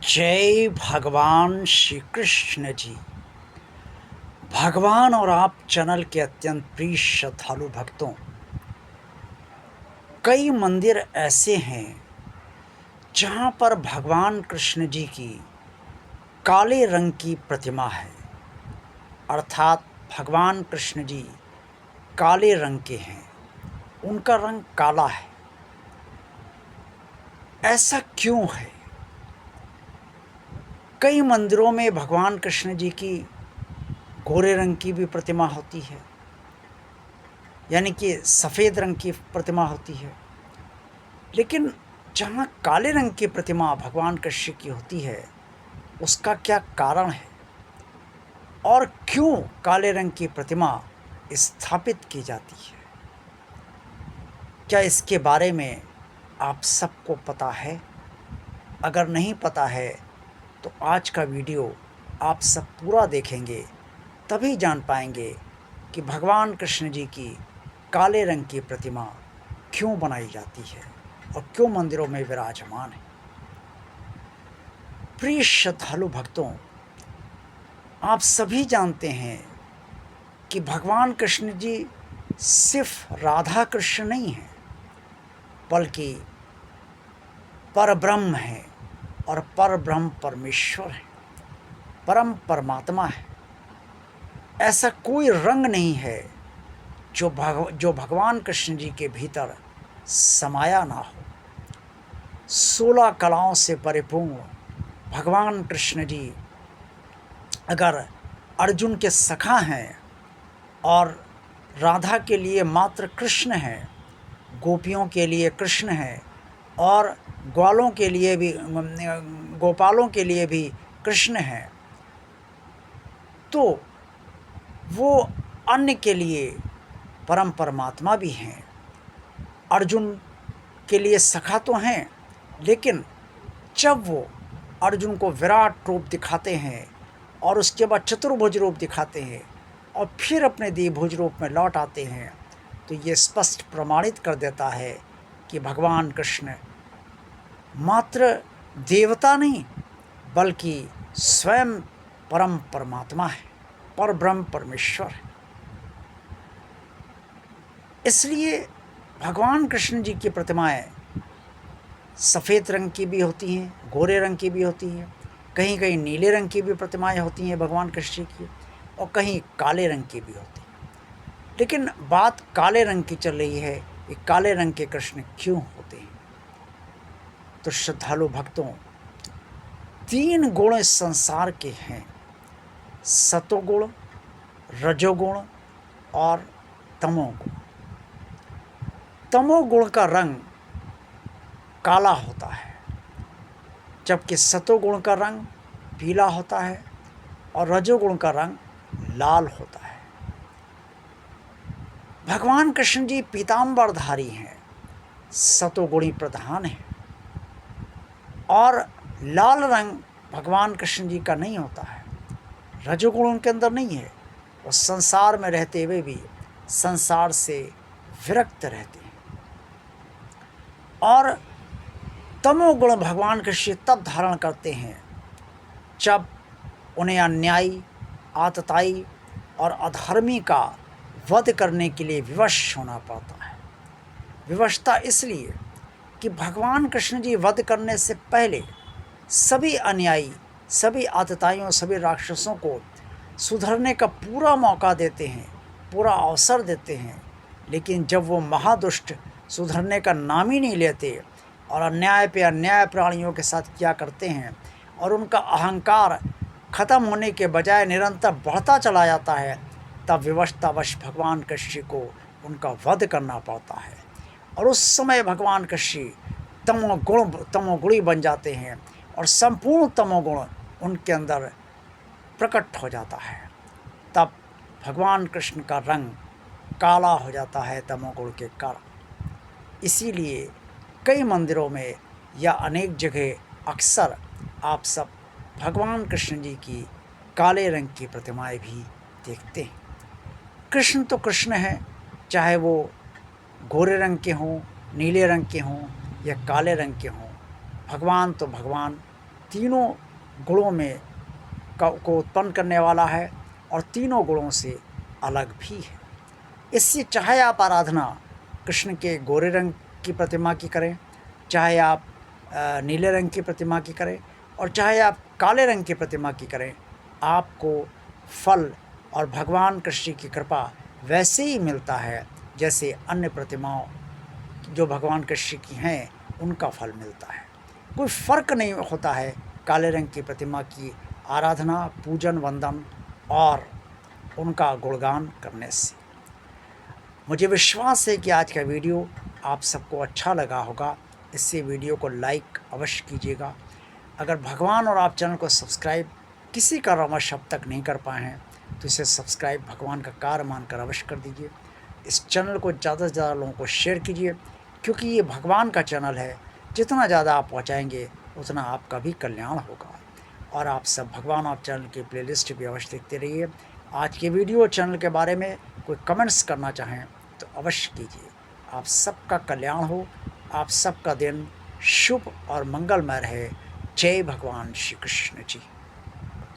जय भगवान श्री कृष्ण जी। भगवान और आप चैनल के अत्यंत प्रिय श्रद्धालु भक्तों, कई मंदिर ऐसे हैं जहां पर भगवान कृष्ण जी की काले रंग की प्रतिमा है। अर्थात भगवान कृष्ण जी काले रंग के हैं, उनका रंग काला है। ऐसा क्यों है? कई मंदिरों में भगवान कृष्ण जी की गोरे रंग की भी प्रतिमा होती है, यानी कि सफ़ेद रंग की प्रतिमा होती है। लेकिन जहाँ काले रंग की प्रतिमा भगवान कृष्ण की होती है, उसका क्या कारण है और क्यों काले रंग की प्रतिमा स्थापित की जाती है? क्या इसके बारे में आप सबको पता है? अगर नहीं पता है तो आज का वीडियो आप सब पूरा देखेंगे, तभी जान पाएंगे कि भगवान कृष्ण जी की काले रंग की प्रतिमा क्यों बनाई जाती है और क्यों मंदिरों में विराजमान है। प्रिय श्रद्धालु भक्तों, आप सभी जानते हैं कि भगवान कृष्ण जी सिर्फ राधा कृष्ण नहीं हैं, बल्कि परब्रह्म हैं और परब्रह्म परमेश्वर हैं, परम परमात्मा है। ऐसा कोई रंग नहीं है जो भगवान कृष्ण जी के भीतर समाया ना हो। 16 कलाओं से परिपूर्ण भगवान कृष्ण जी अगर अर्जुन के सखा हैं और राधा के लिए मात्र कृष्ण हैं, गोपियों के लिए कृष्ण हैं और ग्वालों के लिए भी, गोपालों के लिए भी कृष्ण हैं, तो वो अन्य के लिए परम परमात्मा भी हैं। अर्जुन के लिए सखा तो हैं, लेकिन जब वो अर्जुन को विराट रूप दिखाते हैं और उसके बाद चतुर्भुज रूप दिखाते हैं और फिर अपने द्विभुज रूप में लौट आते हैं, तो ये स्पष्ट प्रमाणित कर देता है कि भगवान कृष्ण मात्र देवता नहीं, बल्कि स्वयं परम परमात्मा है, परब्रह्म परमेश्वर है। इसलिए भगवान कृष्ण जी की प्रतिमाएं सफ़ेद रंग की भी होती हैं, गोरे रंग की भी होती हैं, कहीं कहीं नीले रंग की भी प्रतिमाएं होती हैं भगवान कृष्ण की, और कहीं काले रंग की भी होती हैं। लेकिन बात काले रंग की चल रही है कि काले रंग के कृष्ण क्यों होते हैं। तो श्रद्धालु भक्तों, 3 गुण इस संसार के हैं: सतोगुण, रजोगुण और तमोगुण। तमोगुण का रंग काला होता है, जबकि सतोगुण का रंग पीला होता है और रजोगुण का रंग लाल होता है। भगवान कृष्ण जी पीताम्बरधारी हैं, सतोगुणी प्रधान हैं, और लाल रंग भगवान कृष्ण जी का नहीं होता है, रजोगुण उनके अंदर नहीं है। वो संसार में रहते हुए भी संसार से विरक्त रहते हैं। और तमोगुण भगवान कृष्ण तब धारण करते हैं जब उन्हें अन्यायी, आतताई और अधर्मी का वध करने के लिए विवश होना पड़ता है। विवशता इसलिए कि भगवान कृष्ण जी वध करने से पहले सभी अन्यायी, सभी आतताइयों, सभी राक्षसों को सुधरने का पूरा मौका देते हैं, पूरा अवसर देते हैं। लेकिन जब वो महादुष्ट सुधरने का नाम ही नहीं लेते और अन्याय पे अन्याय प्राणियों के साथ किया करते हैं और उनका अहंकार ख़त्म होने के बजाय निरंतर बढ़ता चला जाता है, तब विवशतावश भगवान कृष्ण को उनका वध करना पड़ता है। और उस समय भगवान कृष्ण तमोगुणी बन जाते हैं और संपूर्ण तमोगुण उनके अंदर प्रकट हो जाता है। तब भगवान कृष्ण का रंग काला हो जाता है तमोगुण के कारण। इसीलिए कई मंदिरों में या अनेक जगह अक्सर आप सब भगवान कृष्ण जी की काले रंग की प्रतिमाएं भी देखते हैं। कृष्ण तो कृष्ण हैं, चाहे वो गोरे रंग के हों, नीले रंग के हों या काले रंग के हों। भगवान तो भगवान तीनों गुणों में को उत्पन्न करने वाला है और तीनों गुणों से अलग भी है। इससे चाहे आप आराधना कृष्ण के गोरे रंग की प्रतिमा की करें, चाहे आप नीले रंग की प्रतिमा की करें और चाहे आप काले रंग की प्रतिमा की करें, आपको फल और भगवान कृष्ण की कृपा वैसे ही मिलता है जैसे अन्य प्रतिमाओं जो भगवान कृष्ण की हैं उनका फल मिलता है। कोई फ़र्क नहीं होता है काले रंग की प्रतिमा की आराधना, पूजन, वंदन और उनका गुणगान करने से। मुझे विश्वास है कि आज का वीडियो आप सबको अच्छा लगा होगा। इससे वीडियो को लाइक अवश्य कीजिएगा। अगर भगवान और आप चैनल को सब्सक्राइब किसी कारणवश अब तक नहीं कर पाए हैं तो इसे सब्सक्राइब भगवान का कार्य मानकर अवश्य कर दीजिए। इस चैनल को ज़्यादा से ज़्यादा लोगों को शेयर कीजिए, क्योंकि ये भगवान का चैनल है। जितना ज़्यादा आप पहुँचाएँगे उतना आपका भी कल्याण होगा। और आप सब भगवान आप चैनल की प्लेलिस्ट भी अवश्य देखते रहिए। आज के वीडियो चैनल के बारे में कोई कमेंट्स करना चाहें तो अवश्य कीजिए। आप सबका कल्याण हो, आप सबका दिन शुभ और मंगलमय रहे। जय भगवान श्री कृष्ण जी।